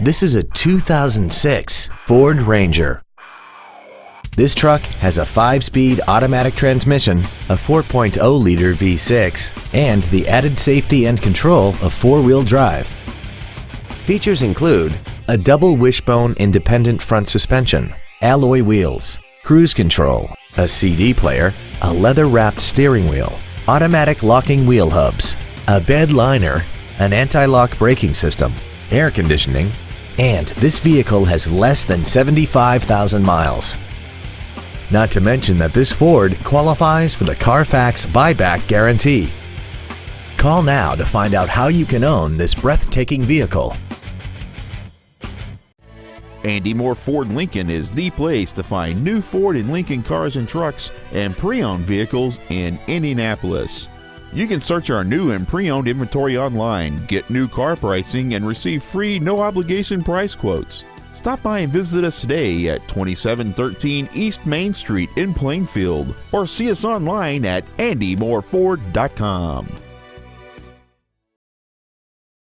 This is a 2006 Ford Ranger. This truck has a 5-speed automatic transmission, a 4.0-liter V6, and the added safety and control of 4-wheel drive. Features include a double wishbone independent front suspension, alloy wheels, cruise control, a CD player, a leather-wrapped steering wheel, automatic locking wheel hubs, a bed liner, an anti-lock braking system, air conditioning, and this vehicle has less than 75,000 miles. Not to mention that this Ford qualifies for the Carfax buyback guarantee. Call now to find out how you can own this breathtaking vehicle. Andy Mohr Ford Lincoln is the place to find new Ford and Lincoln cars and trucks and pre-owned vehicles in Indianapolis. You can search our new and pre-owned inventory online, get new car pricing, and receive free no-obligation price quotes. Stop by and visit us today at 2713 East Main Street in Plainfield, or see us online at andymohrford.com.